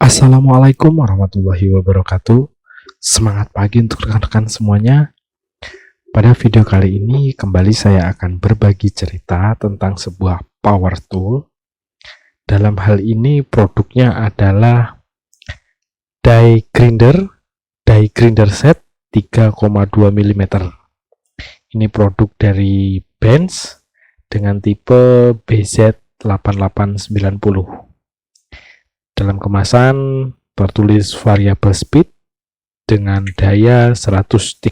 Assalamualaikum warahmatullahi wabarakatuh. Semangat pagi untuk rekan-rekan semuanya. Pada video kali ini kembali saya akan berbagi cerita tentang sebuah power tool. Dalam hal ini produknya adalah die grinder set 3,2 mm. Ini produk dari Benz dengan tipe BZ8890. Dalam kemasan tertulis variable speed dengan daya 135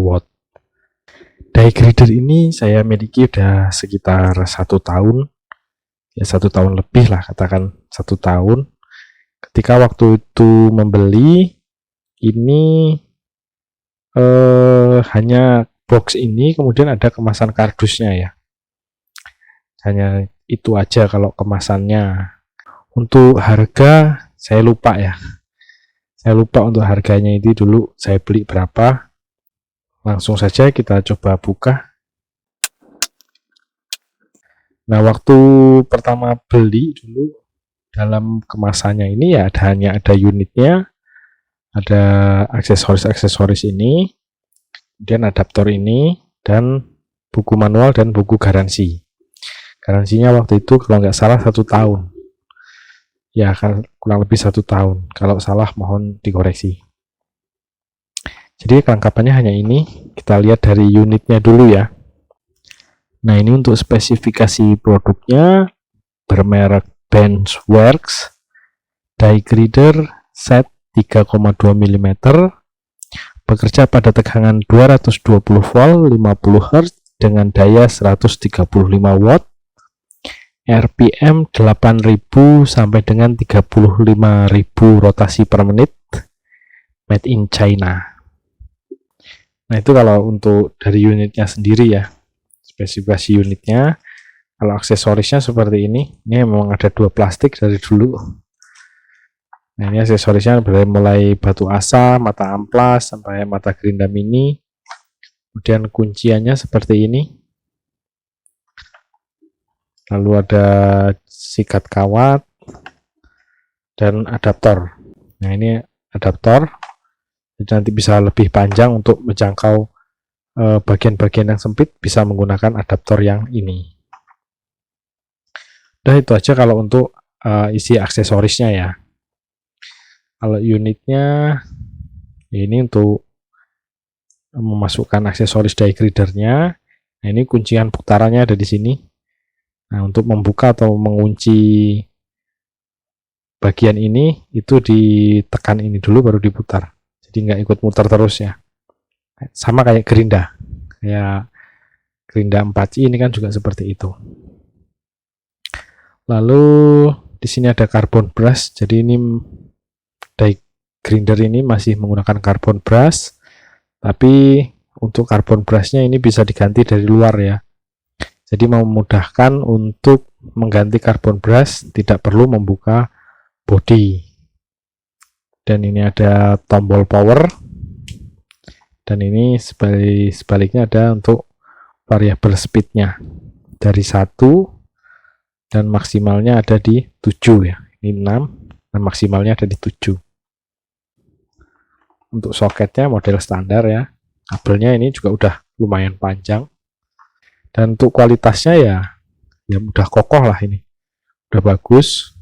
watt. Die grinder ini saya miliki udah sekitar 1 tahun, ya 1 tahun lebih lah, katakan 1 tahun. Ketika waktu itu membeli ini hanya box ini, kemudian ada kemasan kardusnya ya. Hanya itu aja kalau kemasannya. Untuk harga saya lupa ya. Saya lupa untuk harganya itu dulu saya beli berapa. Langsung saja kita coba buka. Nah, waktu pertama beli dulu dalam kemasannya ini ya hanya ada unitnya, ada aksesoris-aksesoris ini, kemudian adaptor ini, dan buku manual dan buku garansi. Garansinya waktu itu kalau nggak salah 1 tahun. Ya, kan kurang lebih 1 tahun. Kalau salah mohon dikoreksi. Jadi kelengkapannya hanya ini. Kita lihat dari unitnya dulu ya. Nah, ini untuk spesifikasi produknya bermerek Benz Works die grinder set 3,2 mm, bekerja pada tegangan 220 volt 50 Hz dengan daya 135 watt, RPM 8.000 sampai dengan 35.000 rotasi per menit, made in China. Nah, itu kalau untuk dari unitnya sendiri ya, spesifikasi unitnya. Kalau aksesorisnya seperti ini memang ada 2 plastik dari dulu. Nah, ini aksesorisnya mulai batu asa, mata amplas, sampai mata gerinda mini. Kemudian kunciannya seperti ini. Lalu ada sikat kawat dan adaptor. Nah, ini adaptor. Jadi nanti bisa lebih panjang untuk menjangkau bagian-bagian yang sempit, bisa menggunakan adaptor yang ini. Udah, itu aja kalau untuk isi aksesorisnya ya. Kalau unitnya ini untuk memasukkan aksesoris die grindernya. Nah, ini kuncian putarannya ada di sini. Nah, untuk membuka atau mengunci bagian ini, itu ditekan ini dulu baru diputar. Jadi nggak ikut muter terus ya. Sama kayak gerinda. Kayak gerinda 4C ini kan juga seperti itu. Lalu di sini ada carbon brush. Jadi ini die grinder ini masih menggunakan carbon brush. Tapi untuk carbon brushnya ini bisa diganti dari luar ya. Jadi memudahkan untuk mengganti carbon brush, tidak perlu membuka body. Dan ini ada tombol power. Dan ini sebaliknya ada untuk variable speednya. Dari 1 dan maksimalnya ada di 7 ya. Ini 6 dan maksimalnya ada di 7. Untuk soketnya model standar ya. Kabelnya ini juga udah lumayan panjang. Dan untuk kualitasnya ya udah kokoh lah ini. Udah bagus.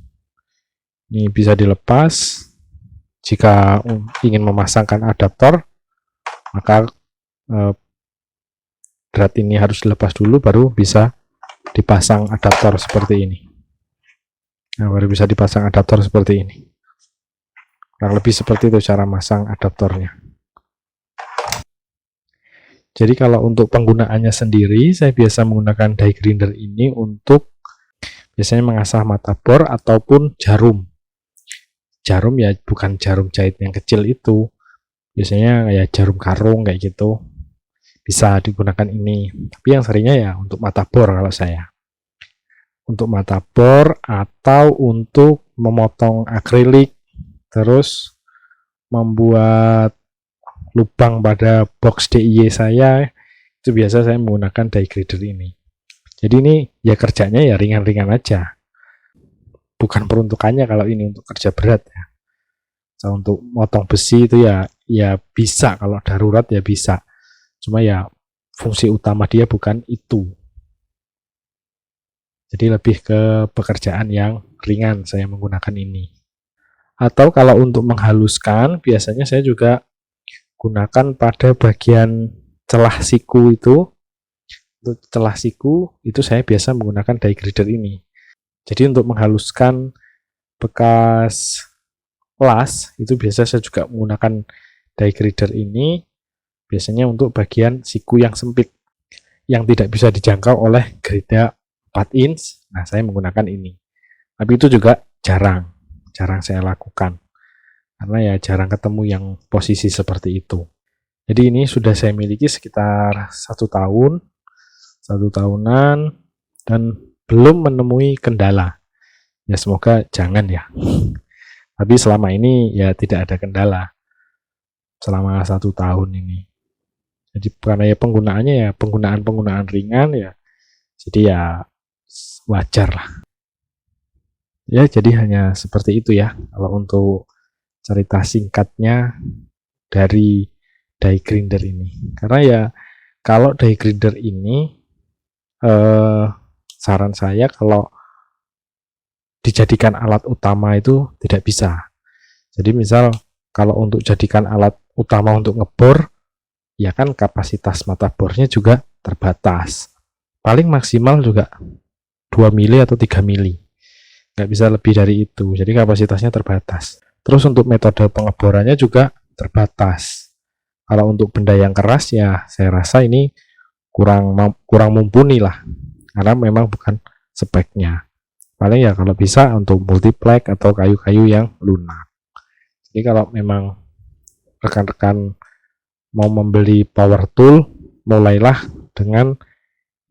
Ini bisa dilepas. Jika ingin memasangkan adaptor, maka drat ini harus dilepas dulu baru bisa dipasang adaptor seperti ini. Nah, baru bisa dipasang adaptor seperti ini. Kurang lebih seperti itu cara masang adaptornya. Jadi kalau untuk penggunaannya sendiri, saya biasa menggunakan die grinder ini untuk biasanya mengasah mata bor ataupun jarum. Jarum ya bukan jarum jahit yang kecil itu. Biasanya kayak jarum karung kayak gitu. Bisa digunakan ini. Tapi yang seringnya ya untuk mata bor kalau saya. Untuk mata bor atau untuk memotong akrilik, terus membuat lubang pada box DIY saya, itu biasa saya menggunakan die grinder ini. Jadi ini ya kerjanya ya ringan-ringan aja. Bukan peruntukannya kalau ini untuk kerja berat ya. untuk motong besi itu ya bisa, kalau darurat ya bisa. Cuma ya fungsi utama dia bukan itu. Jadi lebih ke pekerjaan yang ringan saya menggunakan ini. Atau kalau untuk menghaluskan, biasanya saya juga gunakan pada bagian celah siku itu. Untuk celah siku itu saya biasa menggunakan die grinder ini. Jadi untuk menghaluskan bekas las itu biasa saya juga menggunakan die grinder ini, biasanya untuk bagian siku yang sempit yang tidak bisa dijangkau oleh gereda 4 inch. Nah, saya menggunakan ini. Tapi itu juga jarang saya lakukan. Karena ya jarang ketemu yang posisi seperti itu. Jadi ini sudah saya miliki sekitar 1 tahunan, dan belum menemui kendala. Ya semoga jangan ya. Tapi selama ini ya tidak ada kendala. Selama 1 tahun ini. Jadi karena ya penggunaannya ya penggunaan ringan ya. Jadi ya wajar lah. Ya, jadi hanya seperti itu ya kalau untuk cerita singkatnya dari die grinder ini. Karena ya kalau die grinder ini saran saya kalau dijadikan alat utama itu tidak bisa. Jadi misal kalau untuk jadikan alat utama untuk ngebor, ya kan kapasitas mata bornya juga terbatas. Paling maksimal juga 2 mili atau 3 mili. Nggak bisa lebih dari itu. Jadi kapasitasnya terbatas. Terus untuk metode pengeborannya juga terbatas. Kalau untuk benda yang keras ya saya rasa ini kurang mumpuni lah. Karena memang bukan speknya. Paling ya kalau bisa untuk multiplex atau kayu-kayu yang lunak. Jadi kalau memang rekan-rekan mau membeli power tool, mulailah dengan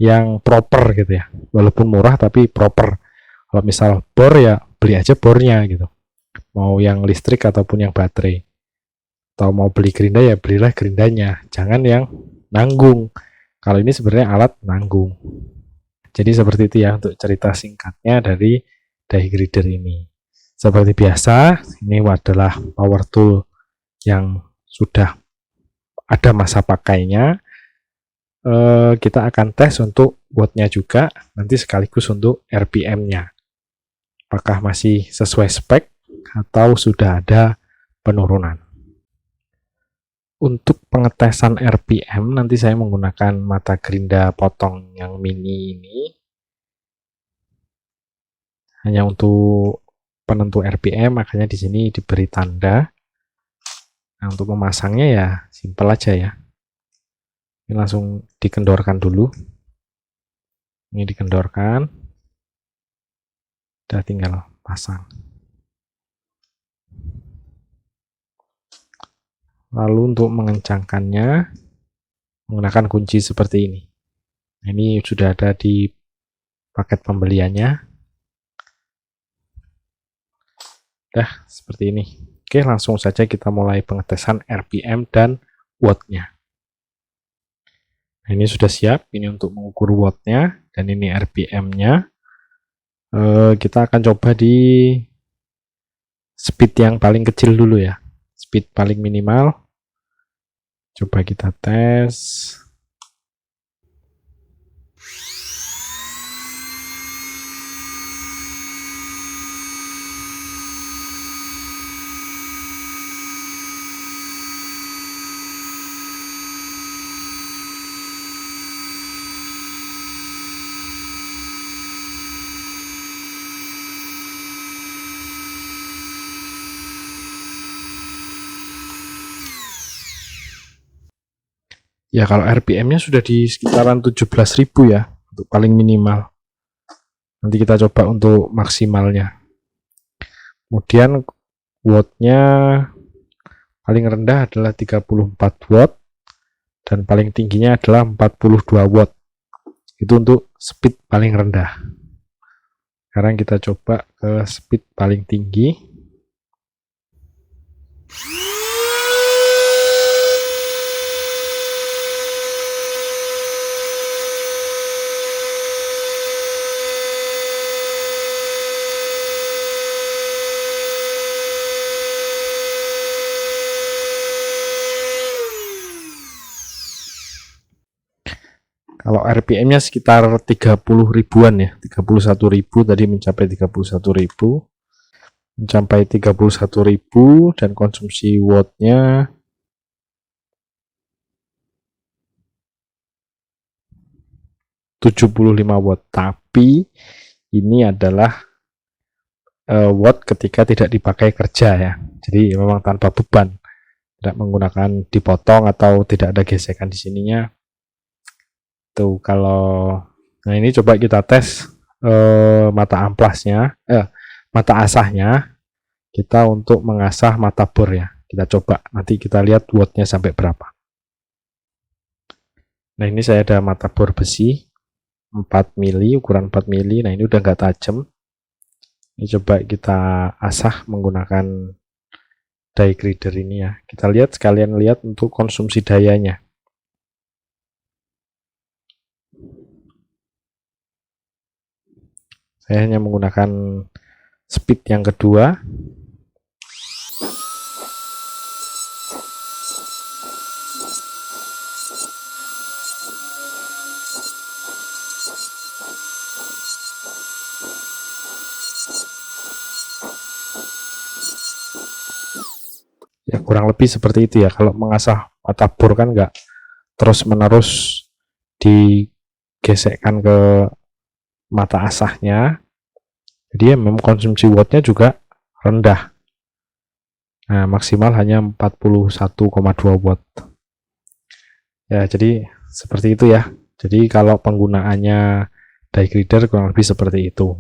yang proper gitu ya. Walaupun murah tapi proper. Kalau misal bor ya beli aja bornya gitu. Mau yang listrik ataupun yang baterai. Atau mau beli gerinda ya belilah gerindanya. Jangan yang nanggung. Kalau ini sebenarnya alat nanggung. Jadi seperti itu ya untuk cerita singkatnya dari die grinder ini. Seperti biasa, ini adalah power tool yang sudah ada masa pakainya. Kita akan tes untuk wattnya juga, nanti sekaligus untuk RPM-nya. Apakah masih sesuai spek atau sudah ada penurunan. Untuk pengetesan RPM nanti saya menggunakan mata gerinda potong yang mini ini. Hanya untuk penentu RPM, makanya di sini diberi tanda. Nah, untuk memasangnya ya simpel aja ya. Ini langsung dikendorkan dulu. Ini dikendorkan. Udah tinggal pasang. Lalu untuk mengencangkannya menggunakan kunci seperti ini. Nah, ini sudah ada di paket pembeliannya. Dah seperti ini. Oke, langsung saja kita mulai pengetesan RPM dan wattnya. Nah, ini sudah siap. Ini untuk mengukur wattnya dan ini RPM-nya. Kita akan coba di speed yang paling kecil dulu ya. Speed paling minimal. Coba kita tes. Ya kalau RPM-nya sudah di sekitaran 17.000 ya untuk paling minimal. Nanti kita coba untuk maksimalnya. Kemudian watt-nya paling rendah adalah 34 watt dan paling tingginya adalah 42 watt. Itu untuk speed paling rendah. Sekarang kita coba ke speed paling tinggi. Kalau RPM-nya sekitar 30 ribuan ya, 31.000 tadi mencapai 31.000, mencapai 31.000 dan konsumsi watt-nya 75 watt. Tapi ini adalah watt ketika tidak dipakai kerja ya. Jadi memang tanpa beban, tidak menggunakan dipotong atau tidak ada gesekan di sininya. Tuh kalau nah ini coba kita tes mata amplasnya, mata asahnya kita untuk mengasah mata bor ya. Kita coba nanti kita lihat wattnya sampai berapa. Nah ini saya ada mata bor besi 4 mili, ukuran 4 mili. Nah ini udah nggak tajam. Ini coba kita asah menggunakan die grinder ini ya. Kita lihat sekalian lihat untuk konsumsi dayanya. Saya hanya menggunakan speed yang kedua. Ya kurang lebih seperti itu ya. Kalau mengasah mata bor kan nggak terus menerus digesekkan ke mata asahnya, jadi memang konsumsi wattnya juga rendah. Nah maksimal hanya 41,2 watt ya. Jadi seperti itu ya. Jadi kalau penggunaannya die grinder kurang lebih seperti itu.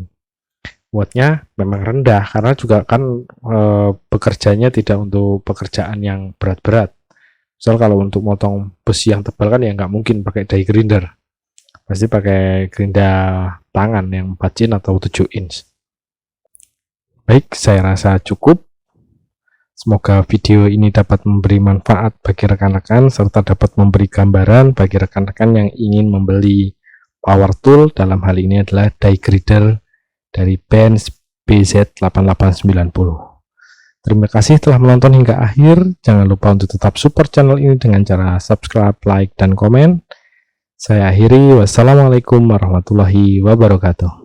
Wattnya memang rendah karena juga kan bekerjanya tidak untuk pekerjaan yang berat-berat. Misal kalau untuk motong besi yang tebal kan ya nggak mungkin pakai die grinder, pasti pakai gerinda tangan yang 4 in atau 7 inch. Baik, saya rasa cukup. Semoga video ini dapat memberi manfaat bagi rekan-rekan serta dapat memberi gambaran bagi rekan-rekan yang ingin membeli power tool. Dalam hal ini adalah die grinder dari Benz BZ8890. Terima kasih telah menonton hingga akhir. Jangan lupa untuk tetap support channel ini dengan cara subscribe, like, dan komen. Saya akhiri. Wassalamualaikum warahmatullahi wabarakatuh.